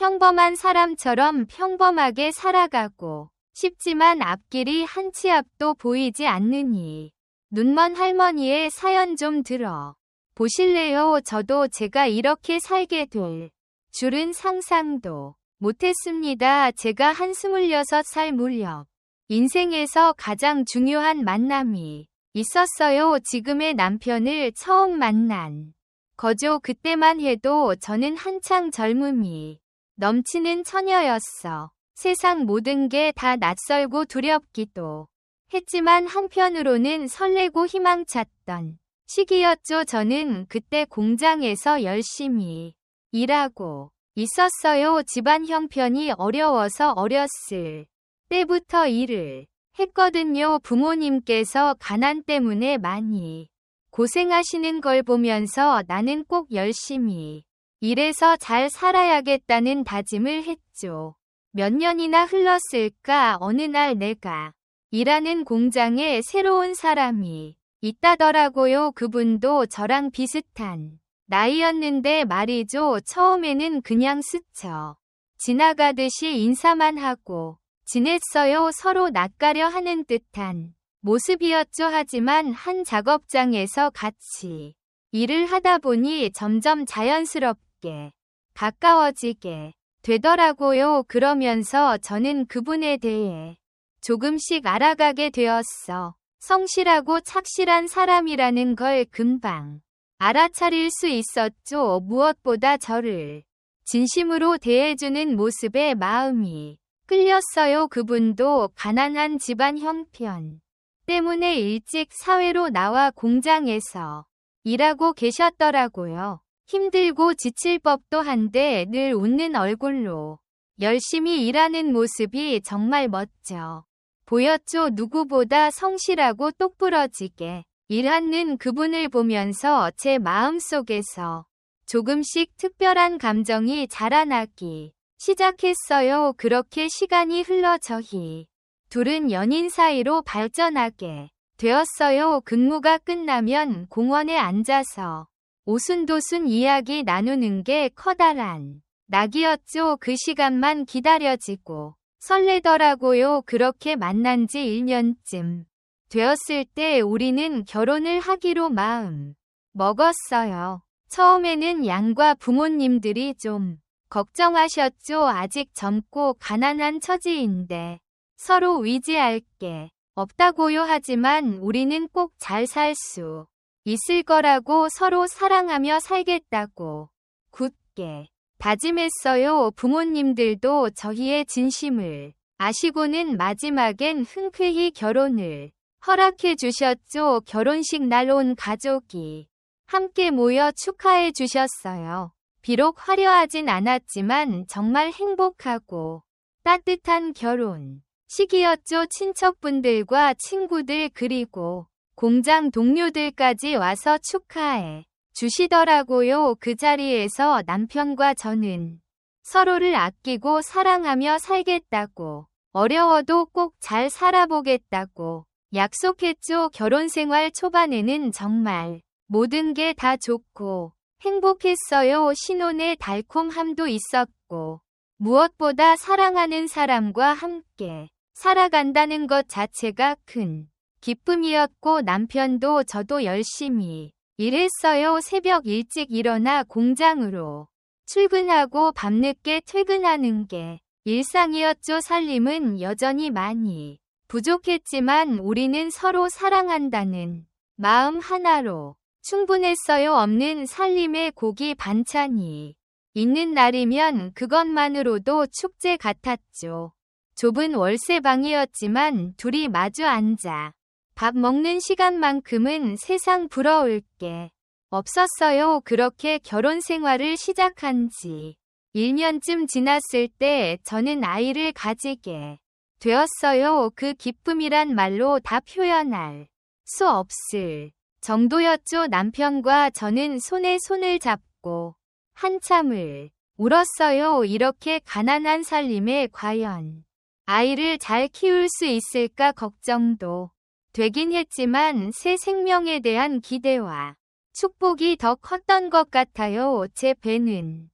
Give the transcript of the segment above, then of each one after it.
평범한 사람처럼 평범하게 살아가고 싶지만 앞길이 한 치 앞도 보이지 않느니 눈먼 할머니의 사연 좀 들어 보실래요? 저도 제가 이렇게 살게 될 줄은 상상도 못했습니다. 제가 한 26살 무렵 인생에서 가장 중요한 만남이 있었어요. 지금의 남편을 처음 만난 거죠. 그때만 해도 저는 한창 젊음이 넘치는 처녀였어. 세상 모든 게 다 낯설고 두렵기도 했지만 한편으로는 설레고 희망찼던 시기였죠. 저는 그때 공장에서 열심히 일하고 있었어요. 집안 형편이 어려워서 어렸을 때부터 일을 했거든요. 부모님께서 가난 때문에 많이 고생하시는 걸 보면서 나는 꼭 열심히 일해서 잘 살아야겠다는 다짐을 했죠. 몇 년이나 흘렀을까 어느 날 내가 일하는 공장에 새로운 사람이 있다더라고요. 그분도 저랑 비슷한 나이였는데 말이죠. 처음에는 그냥 스쳐 지나가듯이 인사만 하고 지냈어요. 서로 낯가려 하는 듯한 모습이었죠. 하지만 한 작업장에서 같이 일을 하다 보니 점점 자연스럽게 가까워지게 되더라고요. 그러면서 저는 그분에 대해 조금씩 알아가게 되었어. 성실하고 착실한 사람이라는 걸 금방 알아차릴 수 있었죠. 무엇보다 저를 진심으로 대해주는 모습에 마음이 끌렸어요. 그분도 가난한 집안 형편 때문에 일찍 사회로 나와 공장에서 일하고 계셨더라고요. 힘들고 지칠 법도 한데 늘 웃는 얼굴로 열심히 일하는 모습이 정말 멋져 보였죠. 누구보다 성실하고 똑부러지게 일하는 그분을 보면서 제 마음속에서 조금씩 특별한 감정이 자라나기 시작했어요. 그렇게 시간이 흘러 저희 둘은 연인 사이로 발전하게 되었어요. 근무가 끝나면 공원에 앉아서 오순도순 이야기 나누는 게 커다란 낙이었죠. 그 시간만 기다려지고 설레더라고요. 그렇게 만난 지 1년쯤 되었을 때 우리는 결혼을 하기로 마음 먹었어요. 처음에는 양과 부모님들이 좀 걱정하셨죠. 아직 젊고 가난한 처지인데 서로 위지할 게 없다고요. 하지만 우리는 꼭 잘 살 수 있을 거라고 서로 사랑하며 살겠다고 굳게 다짐했어요. 부모님들도 저희의 진심을 아시고는 마지막엔 흔쾌히 결혼을 허락해 주셨죠. 결혼식 날 온 가족이 함께 모여 축하해 주셨어요. 비록 화려하진 않았지만 정말 행복하고 따뜻한 결혼 시기였죠. 친척분들과 친구들 그리고 공장 동료들까지 와서 축하해 주시더라고요. 그 자리에서 남편과 저는 서로를 아끼고 사랑하며 살겠다고 어려워도 꼭 잘 살아보겠다고 약속했죠. 결혼 생활 초반에는 정말 모든 게 다 좋고 행복했어요. 신혼의 달콤함도 있었고 무엇보다 사랑하는 사람과 함께 살아간다는 것 자체가 큰 기쁨이었고 남편도 저도 열심히 일했어요. 새벽 일찍 일어나 공장으로 출근하고 밤늦게 퇴근하는 게 일상이었죠. 살림은 여전히 많이 부족했지만 우리는 서로 사랑한다는 마음 하나로 충분했어요. 없는 살림에 고기 반찬이 있는 날이면 그것만으로도 축제 같았죠. 좁은 월세방이었지만 둘이 마주 앉아 밥 먹는 시간만큼은 세상 부러울 게 없었어요. 그렇게 결혼 생활을 시작한 지 1년쯤 지났을 때 저는 아이를 가지게 되었어요. 그 기쁨이란 말로 다 표현할 수 없을 정도였죠. 남편과 저는 손에 손을 잡고 한참을 울었어요. 이렇게 가난한 살림에 과연 아이를 잘 키울 수 있을까 걱정도 되긴 했지만 새 생명에 대한 기대와 축복이 더 컸던 것 같아요. 제 배는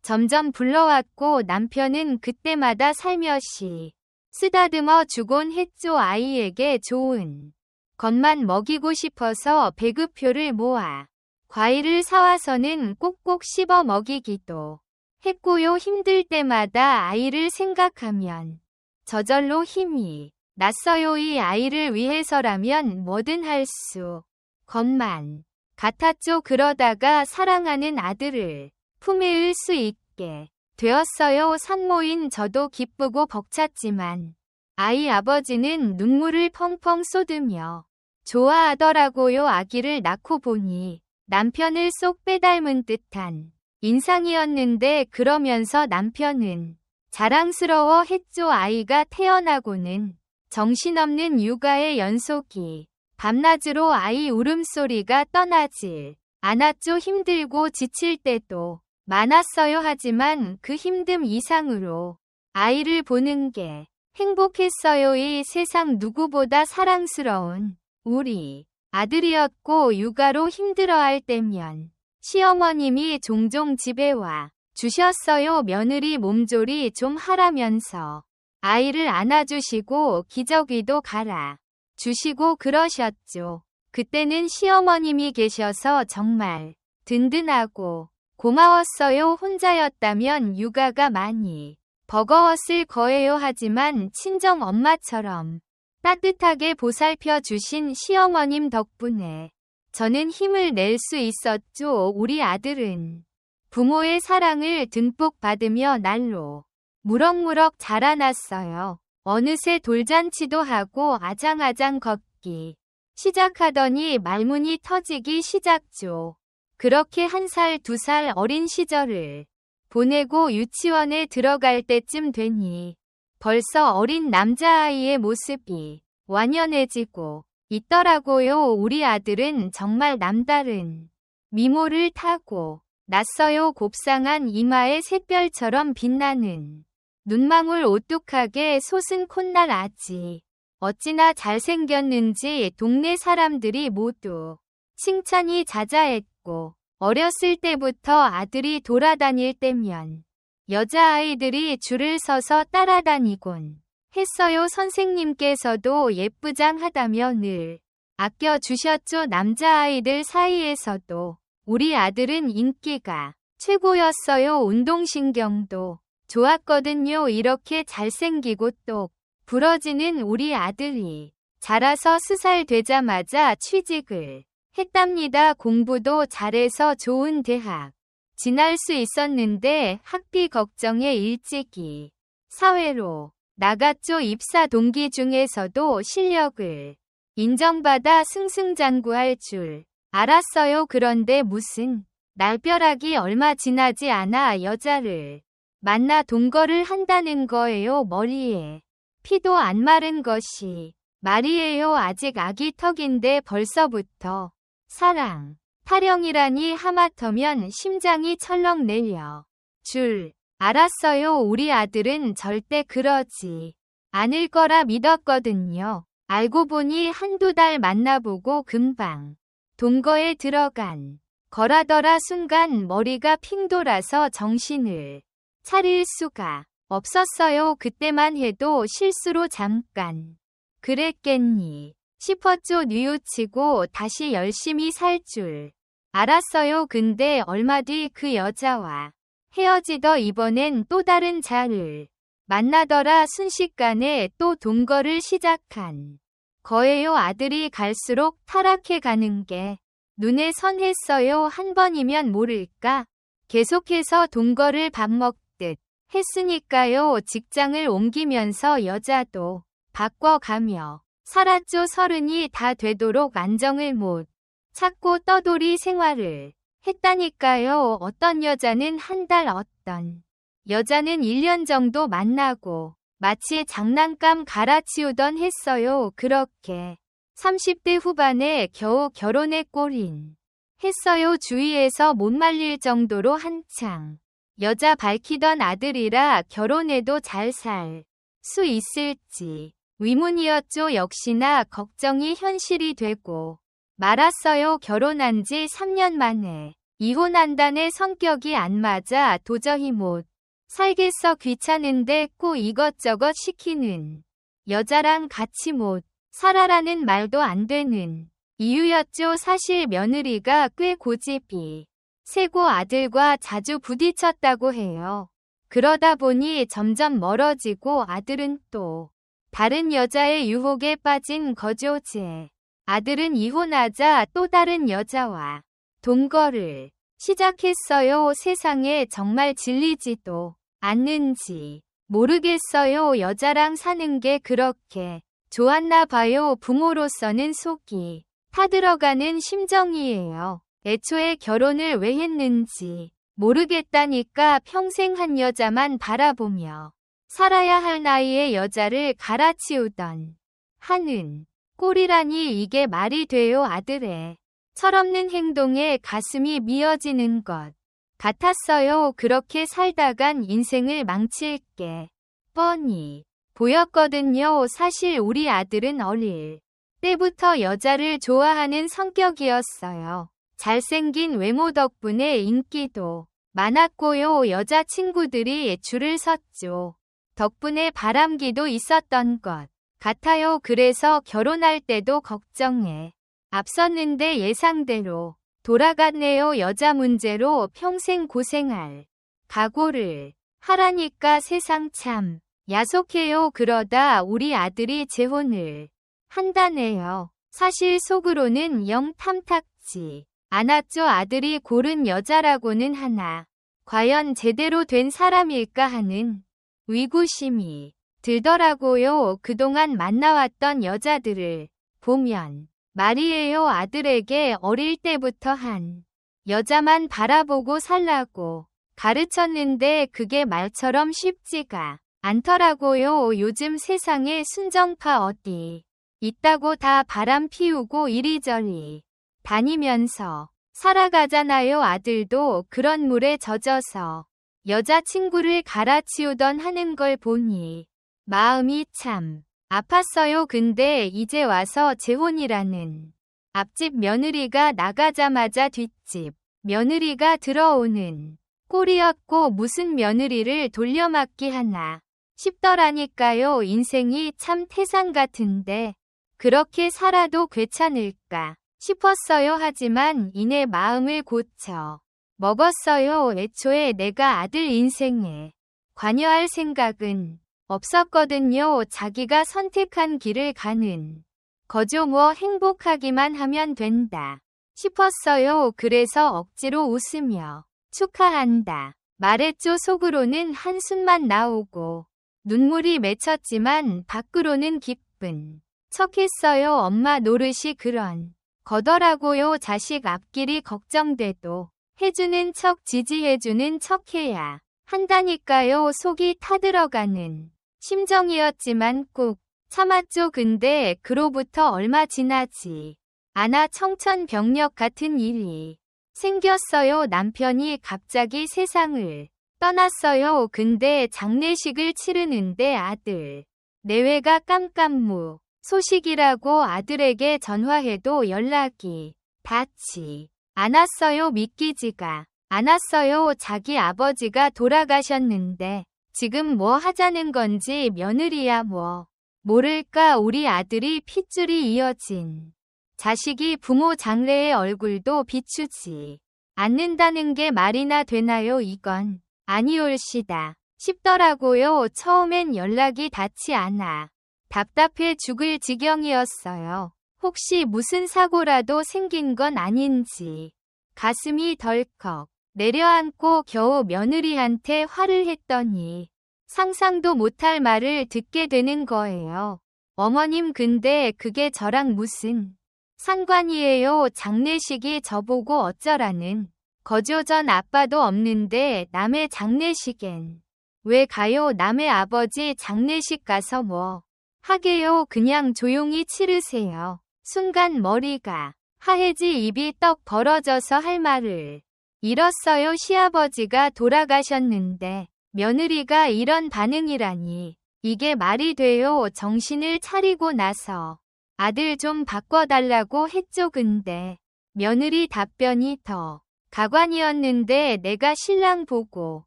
점점 불러왔고 남편은 그때마다 살며시 쓰다듬어 주곤 했죠. 아이에게 좋은 것만 먹이고 싶어서 배급표를 모아 과일을 사와서는 꼭꼭 씹어 먹이기도 했고요. 힘들 때마다 아이를 생각하면 저절로 힘이 났어요. 이 아이를 위해서라면 뭐든 할 수 것만 같았죠. 그러다가 사랑하는 아들을 품에 을 수 있게 되었어요. 산모인 저도 기쁘고 벅찼지만 아이 아버지는 눈물을 펑펑 쏟으며 좋아하더라고요. 아기를 낳고 보니 남편을 쏙 빼닮은 듯한 인상이었는데 그러면서 남편은 자랑스러워 했죠. 아이가 태어나고는 정신없는 육아의 연속이 밤낮으로 아이 울음소리가 떠나질 않았죠. 힘들고 지칠 때도 많았어요. 하지만 그 힘듦 이상으로 아이를 보는 게 행복했어요. 이 세상 누구보다 사랑스러운 우리 아들이었고 육아로 힘들어할 때면 시어머님이 종종 집에 와 주셨어요. 며느리 몸조리 좀 하라면서 아이를 안아주시고 기저귀도 갈아 주시고 그러셨죠. 그때는 시어머님이 계셔서 정말 든든하고 고마웠어요. 혼자였다면 육아가 많이 버거웠을 거예요. 하지만 친정 엄마처럼 따뜻하게 보살펴 주신 시어머님 덕분에 저는 힘을 낼 수 있었죠. 우리 아들은 부모의 사랑을 듬뿍 받으며 날로 무럭무럭 자라났어요. 어느새 돌잔치도 하고 아장아장 걷기 시작하더니 말문이 터지기 시작죠. 그렇게 1살, 2살 어린 시절을 보내고 유치원에 들어갈 때쯤 되니 벌써 어린 남자아이의 모습이 완연해지고 있더라고요. 우리 아들은 정말 남다른 미모를 타고 났어요. 곱상한 이마에 샛별처럼 빛나는 눈망울 오뚝하게 솟은 콧날 아지. 어찌나 잘생겼는지 동네 사람들이 모두 칭찬이 자자했고 어렸을 때부터 아들이 돌아다닐 때면 여자아이들이 줄을 서서 따라다니곤 했어요. 선생님께서도 예쁘장하다며 늘 아껴주셨죠. 남자아이들 사이에서도 우리 아들은 인기가 최고였어요. 운동신경도 좋았거든요. 이렇게 잘생기고 똑 부러지는 우리 아들이 자라서 2살 되자마자 취직을 했답니다. 공부도 잘해서 좋은 대학 진할 수 있었는데 학비 걱정에 일찍이 사회로 나갔죠. 입사 동기 중에서도 실력을 인정받아 승승장구할 줄 알았어요. 그런데 무슨 날벼락이 얼마 지나지 않아 여자를 만나 동거를 한다는 거예요. 머리에 피도 안 마른 것이 말이에요. 아직 아기 턱인데 벌써부터 사랑 타령이라니 하마터면 심장이 철렁 내려 줄 알았어요. 우리 아들은 절대 그러지 않을 거라 믿었거든요. 알고 보니 1~2달 만나보고 금방 동거에 들어간 거라더라. 순간 머리가 핑 돌아서 정신을 차릴 수가 없었어요. 그때만 해도 실수로 잠깐 그랬겠니 싶었죠. 뉘우치고 다시 열심히 살 줄 알았어요. 근데 얼마 뒤 그 여자와 헤어지더 이번엔 또 다른 자를 만나더라. 순식간에 또 동거를 시작한 거예요. 아들이 갈수록 타락해 가는 게 눈에 선했어요. 한 번이면 모를까 계속해서 동거를 밥 먹듯 했으니까요. 직장을 옮기면서 여자도 바꿔가며 살았죠. 30이 다 되도록 안정을 못 찾고 떠돌이 생활을 했다니까요. 어떤 여자는 1달, 어떤 여자는 1년 정도 만나고 마치 장난감 갈아치우던 했어요. 그렇게 30대 후반에 겨우 결혼에 골인 했어요. 주위에서 못 말릴 정도로 한창 여자 밝히던 아들이라 결혼해도 잘 살 수 있을지 위문이었죠. 역시나 걱정이 현실이 되고 말았어요. 결혼한 지 3년 만에 이혼한다네 성격이 안 맞아 도저히 못 살겠어 귀찮은데 꼭 이것저것 시키는 여자랑 같이 못 살아라는 말도 안 되는 이유였죠. 사실 며느리가 꽤 고집이 세고 아들과 자주 부딪혔다고 해요. 그러다 보니 점점 멀어지고 아들은 또 다른 여자의 유혹에 빠진 거죠. 제 아들은 이혼하자 또 다른 여자와 동거를 시작했어요. 세상에 정말 질리지도 않는지 모르겠어요. 여자랑 사는 게 그렇게 좋았나 봐요. 부모로서는 속이 타들어가는 심정이에요. 애초에 결혼을 왜 했는지 모르겠다니까. 평생 한 여자만 바라보며 살아야 할 나이에 여자를 갈아치우던 하는 꼴이라니 이게 말이 돼요. 아들의 철없는 행동에 가슴이 미어지는 것 같았어요. 그렇게 살다간 인생을 망칠 게 뻔히 보였거든요. 사실 우리 아들은 어릴 때부터 여자를 좋아하는 성격이었어요. 잘생긴 외모 덕분에 인기도 많았고요. 여자친구들이 줄을 섰죠. 덕분에 바람기도 있었던 것 같아요. 그래서 결혼할 때도 걱정에 앞섰는데 예상대로 돌아갔네요. 여자 문제로 평생 고생할 각오를 하라니까 세상 참 야속해요. 그러다 우리 아들이 재혼을 한다네요. 사실 속으로는 영 탐탁지 않았죠. 아들이 고른 여자라고는 하나 과연 제대로 된 사람일까 하는 의구심이 들더라고요. 그동안 만나왔던 여자들을 보면 말이에요. 아들에게 어릴 때부터 한 여자만 바라보고 살라고 가르쳤는데 그게 말처럼 쉽지가 않더라고요. 요즘 세상에 순정파 어디 있다고 다 바람 피우고 이리저리 다니면서 살아가잖아요. 아들도 그런 물에 젖어서 여자친구를 갈아치우던 하는 걸 보니 마음이 참 아팠어요. 근데 이제 와서 재혼이라는 앞집 며느리가 나가자마자 뒷집 며느리가 들어오는 꼴이었고 무슨 며느리를 돌려막기 하나 싶더라니까요. 인생이 참 태산 같은데 그렇게 살아도 괜찮을까 싶었어요. 하지만 이내 마음을 고쳐 먹었어요. 애초에 내가 아들 인생에 관여할 생각은 없었거든요. 자기가 선택한 길을 가는 거죠. 뭐 행복하기만 하면 된다 싶었어요. 그래서 억지로 웃으며 축하한다 말했죠. 속으로는 한숨만 나오고 눈물이 맺혔지만 밖으로는 기쁜 척했어요. 엄마 노릇이 그런 거더라고요. 자식 앞길이 걱정돼도 해주는 척 지지해주는 척해야 한다니까요. 속이 타들어가는 심정이었지만 꼭 참았죠. 근데 그로부터 얼마 지나지 않아 청천벽력 같은 일이 생겼어요. 남편이 갑자기 세상을 떠났어요. 근데 장례식을 치르는데 아들 내외가 깜깜무 소식이라고 아들에게 전화해도 연락이 닿지 않았어요. 믿기지가 않았어요. 자기 아버지가 돌아가셨는데 지금 뭐 하자는 건지 며느리야 뭐 모를까. 우리 아들이 핏줄이 이어진 자식이 부모 장래의 얼굴도 비추지 않는다는 게 말이나 되나요. 이건 아니올시다 싶더라고요. 처음엔 연락이 닿지 않아 답답해 죽을 지경이었어요. 혹시 무슨 사고라도 생긴 건 아닌지 가슴이 덜컥 내려앉고 겨우 며느리한테 화를 했더니 상상도 못할 말을 듣게 되는 거예요. 어머님 근데 그게 저랑 무슨 상관이에요. 장례식이 저보고 어쩌라는 거죠. 전 아빠도 없는데 남의 장례식엔 왜 가요. 남의 아버지 장례식 가서 뭐 하게요. 그냥 조용히 치르세요. 순간 머리가 하얘지 입이 떡 벌어져서 할 말을 잃었어요. 시아버지가 돌아가셨는데 며느리가 이런 반응이라니 이게 말이 돼요. 정신을 차리고 나서 아들 좀 바꿔달라고 했죠. 근데 며느리 답변이 더 가관이었는데 내가 신랑 보고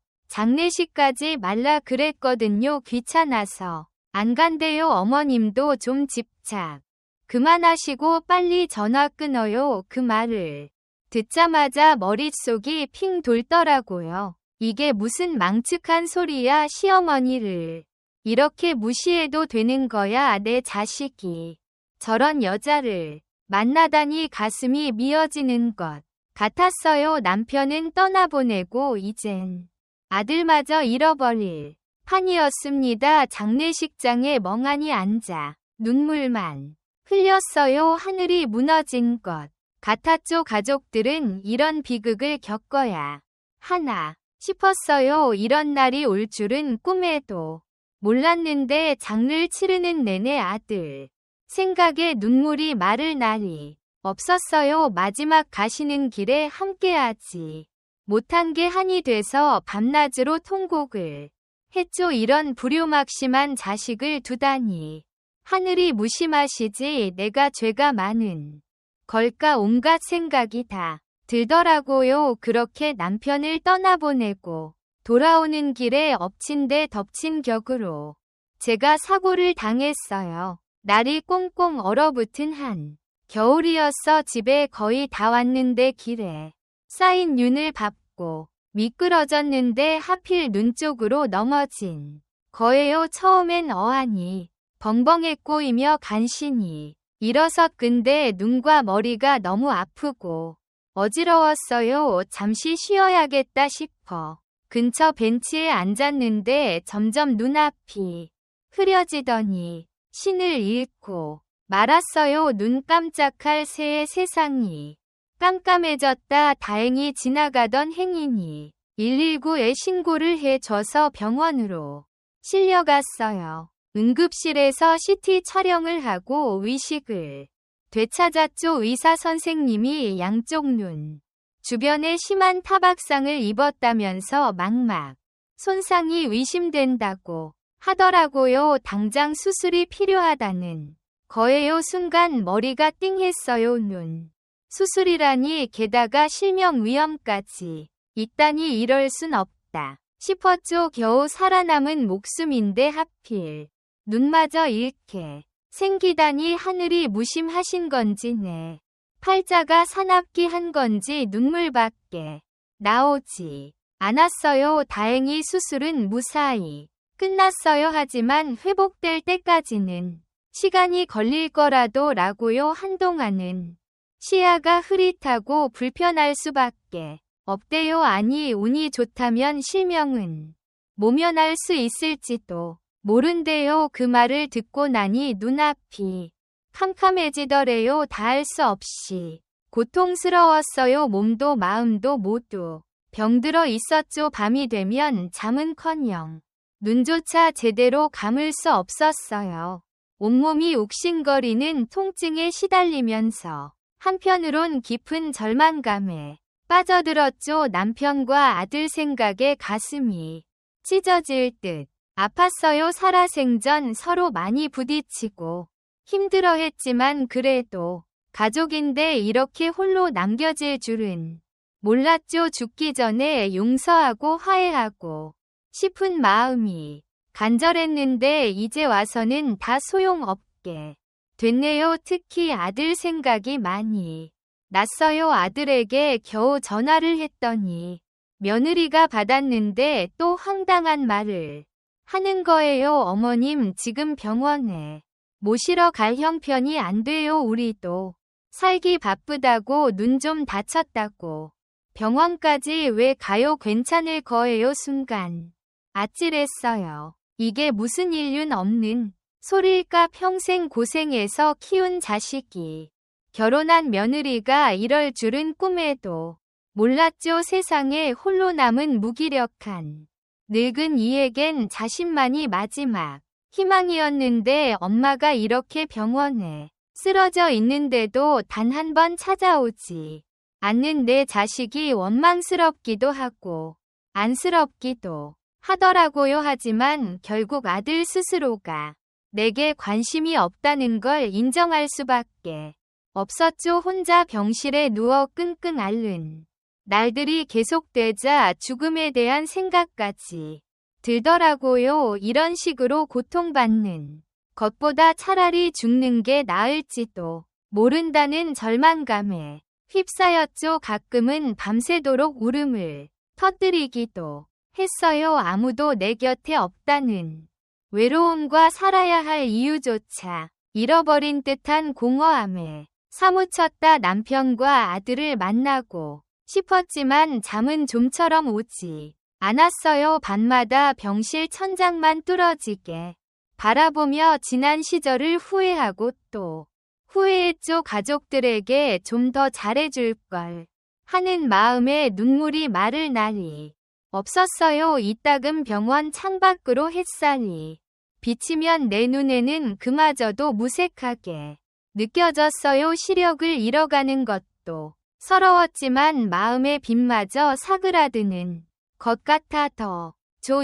장례식까지 말라 그랬거든요. 귀찮아서. 안 간대요. 어머님도 좀 집착 그만하시고 빨리 전화 끊어요. 그 말을 듣자마자 머릿속이 핑 돌더라고요. 이게 무슨 망측한 소리야. 시어머니를 이렇게 무시해도 되는 거야. 내 자식이 저런 여자를 만나다니 가슴이 미어지는 것 같았어요. 남편은 떠나보내고 이젠 아들마저 잃어버릴 판이었습니다. 장례식장에 멍하니 앉아 눈물만 흘렸어요. 하늘이 무너진 것 같았죠. 가족들은 이런 비극을 겪어야 하나 싶었어요. 이런 날이 올 줄은 꿈에도 몰랐는데 장를 치르는 내내 아들 생각에 눈물이 마를 날이 없었어요. 마지막 가시는 길에 함께하지 못한 게 한이 돼서 밤낮으로 통곡을 했죠. 이런 불효막심한 자식을 두다니 하늘이 무심하시지 내가 죄가 많은 걸까. 온갖 생각이 다 들더라고요. 그렇게 남편을 떠나보내고 돌아오는 길에 엎친 데 덮친 격으로 제가 사고를 당했어요. 날이 꽁꽁 얼어붙은 한 겨울이었어. 집에 거의 다 왔는데 길에 쌓인 윤을 밟고 미끄러졌는데 하필 눈 쪽으로 넘어진 거예요. 처음엔 어안이 벙벙했고이며 간신히 일어섰 근데 눈과 머리가 너무 아프고 어지러웠어요. 잠시 쉬어야겠다 싶어 근처 벤치에 앉았는데 점점 눈앞이 흐려지더니 신을 잃고 말았어요. 눈 깜짝할 새에 세상이 깜깜해졌다. 다행히 지나가던 행인이 119에 신고를 해줘서 병원으로 실려갔어요. 응급실에서 CT 촬영을 하고 의식을 되찾았죠. 의사 선생님이 양쪽 눈 주변에 심한 타박상을 입었다면서 망막 손상이 의심된다고 하더라고요. 당장 수술이 필요하다는 거예요. 순간 머리가 띵했어요. 눈 수술이라니 게다가 실명 위험까지 있다니 이럴 순 없다 싶었죠. 겨우 살아남은 목숨인데 하필 눈마저 잃게 생기다니 하늘이 무심하신 건지 내 팔자가 사납기 한 건지 눈물밖에 나오지 않았어요. 다행히 수술은 무사히 끝났어요. 하지만 회복될 때까지는 시간이 걸릴 거라도 라고요. 한동안은 시야가 흐릿하고 불편할 수밖에 없대요. 아니 운이 좋다면 실명은 모면할 수 있을지도 모른대요. 그 말을 듣고 나니 눈앞이 캄캄해지더래요. 다할 수 없이 고통스러웠어요. 몸도 마음도 모두 병들어 있었죠. 밤이 되면 잠은커녕 눈조차 제대로 감을 수 없었어요. 온몸이 욱신거리는 통증에 시달리면서 한편으론 깊은 절망감에 빠져들었죠. 남편과 아들 생각에 가슴이 찢어질 듯 아팠어요. 살아생전 서로 많이 부딪히고 힘들어했지만 그래도 가족인데 이렇게 홀로 남겨질 줄은 몰랐죠. 죽기 전에 용서하고 화해하고 싶은 마음이 간절했는데 이제 와서는 다 소용없게 됐네요. 특히 아들 생각이 많이 났어요. 아들에게 겨우 전화를 했더니 며느리가 받았는데 또 황당한 말을 하는 거예요. 어머님 지금 병원에 모시러 갈 형편이 안 돼요. 우리도 살기 바쁘다고 눈 좀 다쳤다고 병원까지 왜 가요? 괜찮을 거예요. 순간 아찔했어요. 이게 무슨 인륜 없는 소리일까. 평생 고생해서 키운 자식이 결혼한 며느리가 이럴 줄은 꿈에도 몰랐죠. 세상에 홀로 남은 무기력한 늙은 이에겐 자신만이 마지막 희망이었는데 엄마가 이렇게 병원에 쓰러져 있는데도 단 한 번 찾아오지 않는 내 자식이 원망스럽기도 하고 안쓰럽기도 하더라고요. 하지만 결국 아들 스스로가 내게 관심이 없다는 걸 인정할 수밖에 없었죠. 혼자 병실에 누워 끙끙 앓는 날들이 계속되자 죽음에 대한 생각까지 들더라고요. 이런 식으로 고통받는 것보다 차라리 죽는 게 나을지도 모른다는 절망감에 휩싸였죠. 가끔은 밤새도록 울음을 터뜨리기도 했어요. 아무도 내 곁에 없다는 외로움과 살아야 할 이유조차 잃어버린 듯한 공허함에 사무쳤다. 남편과 아들을 만나고 싶었지만 잠은 좀처럼 오지 않았어요. 밤마다 병실 천장만 뚫어지게 바라보며 지난 시절을 후회하고 또 후회했죠. 가족들에게 좀 더 잘해줄 걸 하는 마음에 눈물이 마를 날이 없었어요. 이따금 병원 창밖으로 햇살이 비치면 내 눈에는 그마저도 무색하게 느껴졌어요. 시력을 잃어가는 것도 서러웠지만 마음의 빛마저 사그라드는 것 같아 더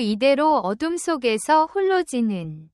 이대로 어둠 속에서 홀로 지는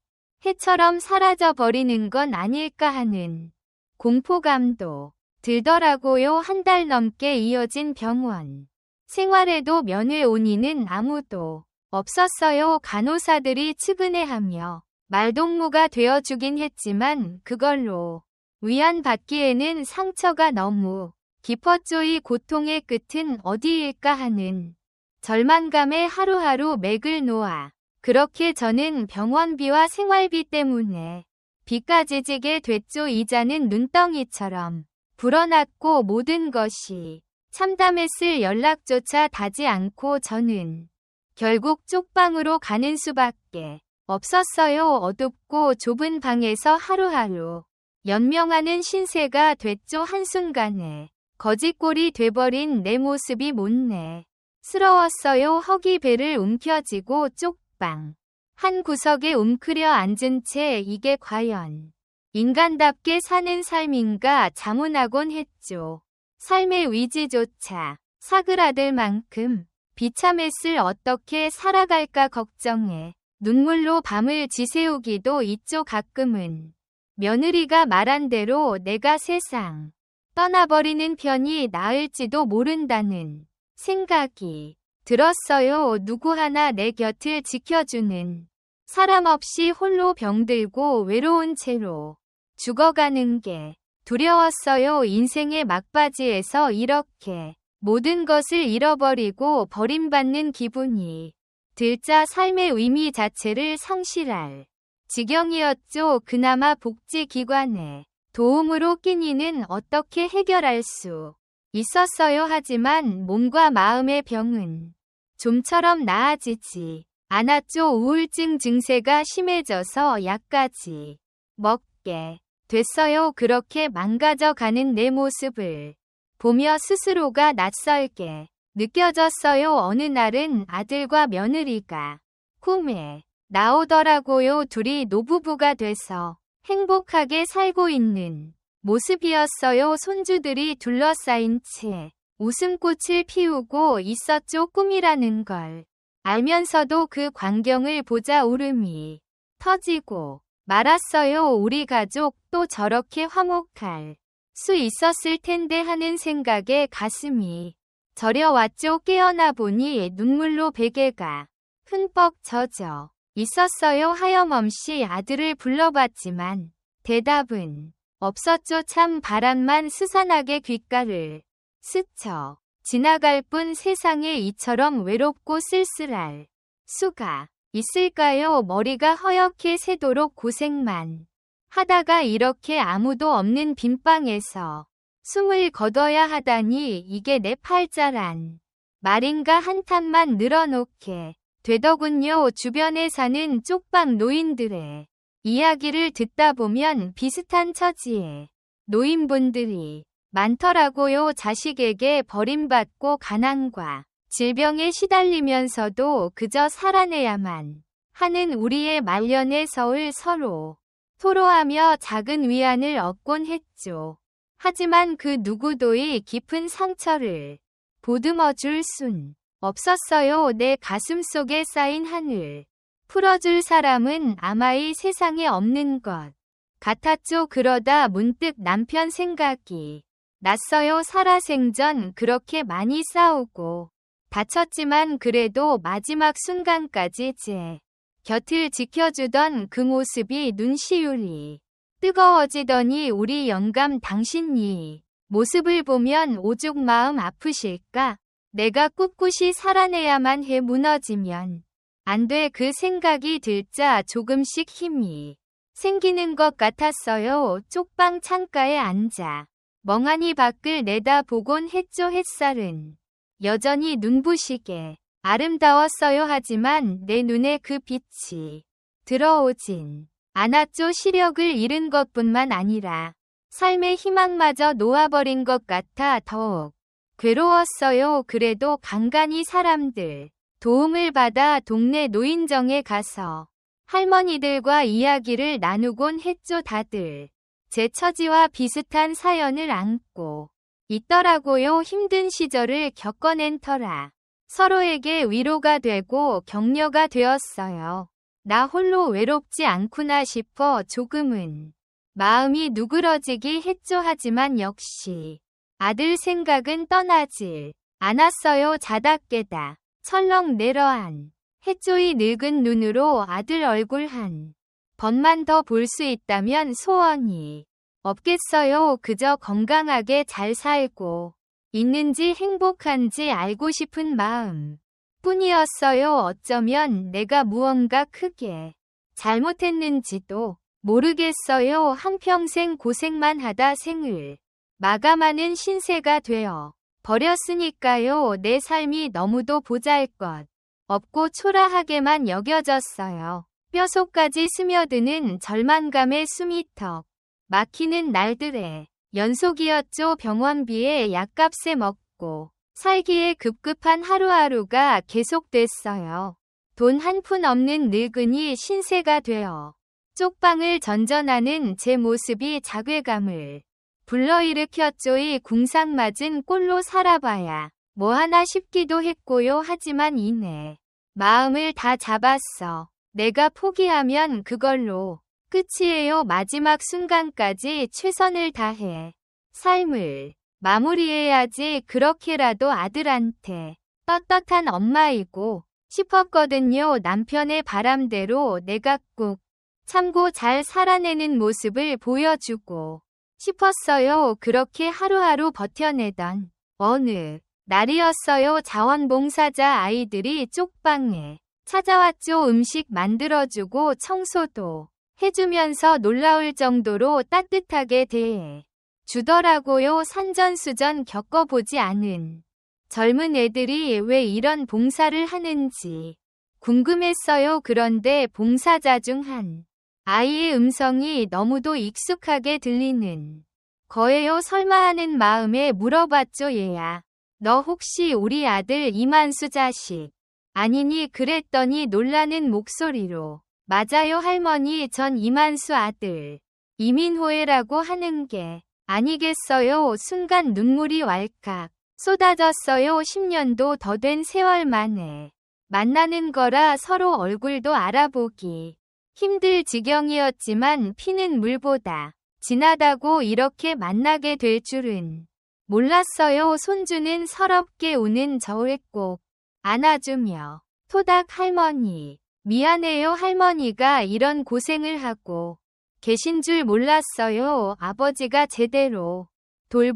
해처럼 사라져 버리는 건 아닐까 하는 공포감도 들더라고요. 한 달 넘게 이어진 병원 생활에도 면회 온의는 아무도 없었어요. 간호사들이 측은해하며 말동무가 되어주긴 했지만 그걸로 위안받기에는 상처가 너무 깊었죠. 이 고통의 끝은 어디일까 하는 절망감에 하루하루 맥을 놓아 그렇게 저는 병원비와 생활비 때문에 빚까지 지게 됐죠. 이자는 눈덩이처럼 불어났고 모든 것이 참담했을 연락조차 닿지 않고 저는 결국 쪽방으로 가는 수밖에 없었어요. 어둡고 좁은 방에서 하루하루 연명하는 신세가 됐죠. 한순간에 거짓골이 돼버린 내 모습이 못내 스러웠어요. 허기 배를 움켜쥐고 쪽방 한 구석에 웅크려 앉은 채 이게 과연 인간답게 사는 삶인가 자문하곤 했죠. 삶의 위지조차 사그라들 만큼 비참했을 어떻게 살아갈까 걱정해 눈물로 밤을 지새우기도 있죠. 가끔은 며느리가 말한 대로 내가 세상 떠나버리는 편이 나을지도 모른다는 생각이 들었어요. 누구 하나 내 곁을 지켜주는 사람 없이 홀로 병들고 외로운 채로 죽어가는 게 두려웠어요. 인생의 막바지에서 이렇게 모든 것을 잃어버리고 버림받는 기분이 들자 삶의 의미 자체를 상실할 지경이었죠. 그나마 복지기관의 도움으로 끼니는 어떻게 해결할 수 있었어요. 하지만 몸과 마음의 병은 좀처럼 나아지지 않았죠. 우울증 증세가 심해져서 약까지 먹게 됐어요. 그렇게 망가져가는 내 모습을 보며 스스로가 낯설게 느껴졌어요. 어느 날은 아들과 며느리가 꿈에 나오더라고요. 둘이 노부부가 돼서 행복하게 살고 있는 모습이었어요. 손주들이 둘러싸인 채 웃음꽃을 피우고 있었죠. 꿈이라는 걸 알면서도 그 광경을 보자 울음이 터지고 말았어요. 우리 가족 또 저렇게 화목할 수 있었을 텐데 하는 생각에 가슴이 저려왔죠. 깨어나 보니 눈물로 베개가 흠뻑 젖어 있었어요. 하염없이 아들을 불러봤지만 대답은 없었죠. 찬 바람만 스산하게 귓가를 스쳐 지나갈 뿐 세상에 이처럼 외롭고 쓸쓸할 수가 있을까요? 머리가 허옇게 새도록 고생만 하다가 이렇게 아무도 없는 빈방에서 숨을 거둬야 하다니 이게 내 팔자란 말인가 한탄만 늘어놓게 되더군요. 주변에 사는 쪽방 노인들의 이야기를 듣다 보면 비슷한 처지의 노인분들이 많더라고요. 자식에게 버림받고 가난과 질병에 시달리면서도 그저 살아내야만 하는 우리의 말년의 서울 서로 토로하며 작은 위안을 얻곤 했죠. 하지만 그 누구도의 깊은 상처를 보듬어줄 순 없었어요. 내 가슴속에 쌓인 한을 풀어줄 사람은 아마 이 세상에 없는 것 같았죠. 그러다 문득 남편 생각이 났어요. 살아생전 그렇게 많이 싸우고 다쳤지만 그래도 마지막 순간까지 제 곁을 지켜주던 그 모습이 눈시울이 뜨거워지더니 우리 영감 당신이 모습을 보면 오죽 마음 아프실까? 내가 꿋꿋이 살아내야만 해 무너지면 안 돼 그 생각이 들자 조금씩 힘이 생기는 것 같았어요. 쪽방 창가에 앉아 멍하니 밖을 내다보곤 했죠. 햇살은 여전히 눈부시게 아름다웠어요. 하지만 내 눈에 그 빛이 들어오진 않았죠. 시력을 잃은 것뿐만 아니라 삶의 희망마저 놓아버린 것 같아 더욱 괴로웠어요. 그래도 간간히 사람들 도움을 받아 동네 노인정에 가서 할머니들과 이야기를 나누곤 했죠. 다들 제 처지와 비슷한 사연을 안고 있더라고요. 힘든 시절을 겪어낸 터라 서로에게 위로가 되고 격려가 되었어요. 나 홀로 외롭지 않구나 싶어 조금은 마음이 누그러지기 했죠. 하지만 역시 아들 생각은 떠나질 않았어요. 자다 깨다 철렁 내려앉 햇조이 늙은 눈으로 아들 얼굴 한 번만 더 볼 수 있다면 소원이 없겠어요. 그저 건강하게 잘 살고 있는지 행복한지 알고 싶은 마음 뿐이었어요. 어쩌면 내가 무언가 크게 잘못했는지도 모르겠어요. 한평생 고생만 하다 생을 마감하는 신세가 되어 버렸으니까요. 내 삶이 너무도 보잘것 없고 초라하게만 여겨졌어요. 뼛속까지 스며드는 절망감에 숨이 턱 막히는 날들의 연속이었죠. 병원비에 약값에 먹고 살기에 급급한 하루하루가 계속됐어요. 돈 한 푼 없는 늙은이 신세가 되어 쪽방을 전전하는 제 모습이 자괴감을 불러일으켰죠. 이 궁상맞은 꼴로 살아봐야 뭐 하나 싶기도 했고요. 하지만 이내 마음을 다 잡았어. 내가 포기하면 그걸로 끝이에요. 마지막 순간까지 최선을 다해 삶을 마무리해야지. 그렇게라도 아들한테 떳떳한 엄마이고 싶었거든요. 남편의 바람대로 내가 꼭 참고 잘 살아내는 모습을 보여주고 싶었어요. 그렇게 하루하루 버텨내던 어느 날이었어요. 자원봉사자 아이들이 쪽방에 찾아왔죠. 음식 만들어주고 청소도 해주면서 놀라울 정도로 따뜻하게 대해 주더라고요. 산전수전 겪어보지 않은 젊은 애들이 왜 이런 봉사를 하는지 궁금했어요. 그런데 봉사자 중 한 아이의 음성이 너무도 익숙하게 들리는 거예요. 설마 하는 마음에 물어봤죠. 얘야, 너 혹시 우리 아들 이만수 자식 아니니? 그랬더니 놀라는 목소리로 맞아요 할머니, 전 이만수 아들 이민호애라고 하는 게 아니겠어요. 순간 눈물이 왈칵 쏟아졌어요. 10년도 더 된 세월 만에 만나는 거라 서로 얼굴도 알아보기 힘들 지경이었지만 피는 물보다 진하다고 이렇게 만나게 될 줄은 몰랐어요. 손주는 서럽게 우는 저를 꼭 안아주며 토닥 할머니, 미안해요. 할머니가 이런 고생을 하고 계신 줄 몰랐어요. 아버지가 제대로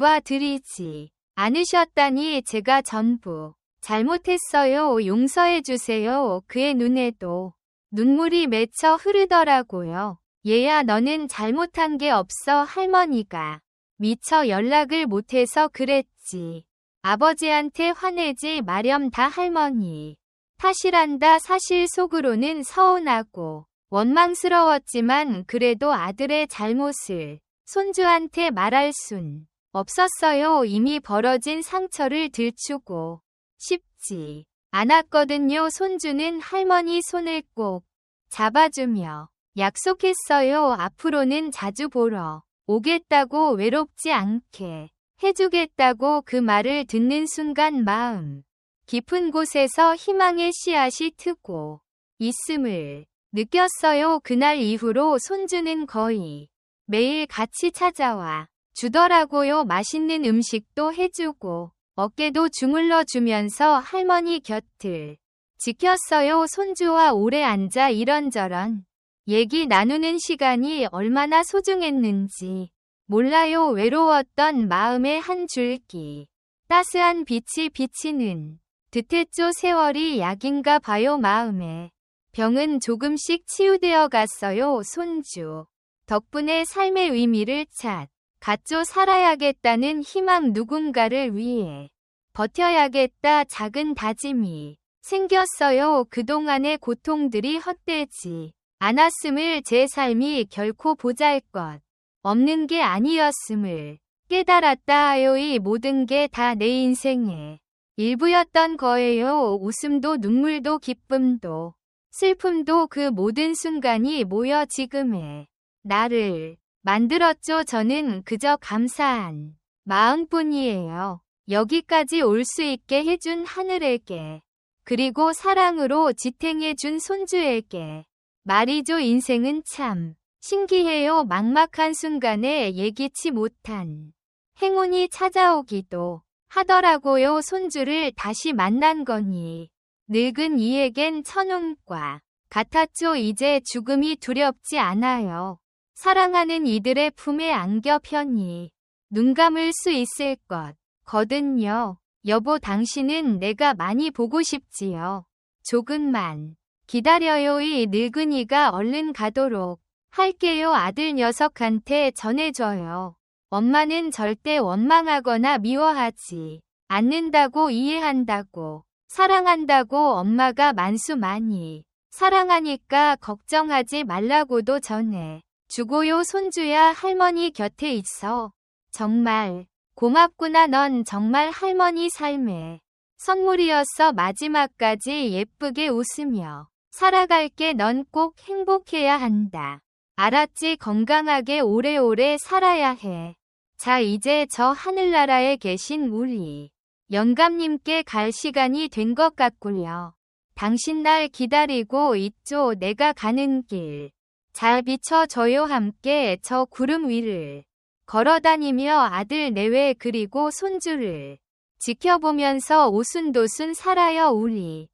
돌봐드리지 않으셨다니 제가 전부 잘못했어요. 용서해주세요. 그의 눈에도 눈물이 맺혀 흐르더라고요. 얘야, 너는 잘못한 게 없어. 할머니가 미처 연락을 못해서 그랬지. 아버지한테 화내지 마렴. 다 할머니 탓이란다. 사실 속으로는 서운하고 원망스러웠지만 그래도 아들의 잘못을 손주한테 말할 순 없었어요. 이미 벌어진 상처를 들추고 싶지 않았거든요. 손주는 할머니 손을 꼭 잡아주며 약속했어요. 앞으로는 자주 보러 오겠다고, 외롭지 않게 해주겠다고. 그 말을 듣는 순간 마음 깊은 곳에서 희망의 씨앗이 트고 있음을 느꼈어요. 그날 이후로 손주는 거의 매일 같이 찾아와 주더라고요. 맛있는 음식도 해주고 어깨도 주물러 주면서 할머니 곁을 지켰어요. 손주와 오래 앉아 이런저런 얘기 나누는 시간이 얼마나 소중했는지 몰라요. 외로웠던 마음의 한 줄기 따스한 빛이 비치는 듯했죠. 세월이 약인가 봐요. 마음에 병은 조금씩 치유되어 갔어요. 손주 덕분에 삶의 의미를 갔죠. 살아야겠다는 희망, 누군가를 위해 버텨야겠다. 작은 다짐이 생겼어요. 그동안의 고통들이 헛되지 않았음을, 제 삶이 결코 보잘것 없는 게 아니었음을 깨달았다요. 이 모든 게 다 내 인생의 일부였던 거예요. 웃음도 눈물도 기쁨도 슬픔도 그 모든 순간이 모여 지금의 나를 만들었죠. 저는 그저 감사한 마음뿐이에요. 여기까지 올 수 있게 해준 하늘에게, 그리고 사랑으로 지탱해준 손주에게 말이죠. 인생은 참 신기해요. 막막한 순간에 예기치 못한 행운이 찾아오기도 하더라고요. 손주를 다시 만난 거니 늙은 이에겐 천운과 같았죠. 이제 죽음이 두렵지 않아요. 사랑하는 이들의 품에 안겨 편히 눈 감을 수 있을 거든요. 여보, 당신은 내가 많이 보고 싶지요. 조금만 기다려요. 이 늙은이가 얼른 가도록 할게요. 아들 녀석한테 전해줘요. 엄마는 절대 원망하거나 미워하지 않는다고, 이해한다고, 사랑한다고. 엄마가 만수 많이 사랑하니까 걱정하지 말라고도 전해 주고요. 손주야, 할머니 곁에 있어 정말 고맙구나. 넌 정말 할머니 삶의 선물이었어. 마지막까지 예쁘게 웃으며 살아갈게. 넌 꼭 행복해야 한다. 알았지? 건강하게 오래오래 살아야 해. 자, 이제 저 하늘나라에 계신 우리 영감님께 갈 시간이 된 것 같구려. 당신 날 기다리고 있죠. 내가 가는 길 잘 비춰줘요. 함께 저 구름 위를 걸어다니며 아들 내외 그리고 손주를 지켜보면서 오순도순 살아요. 우리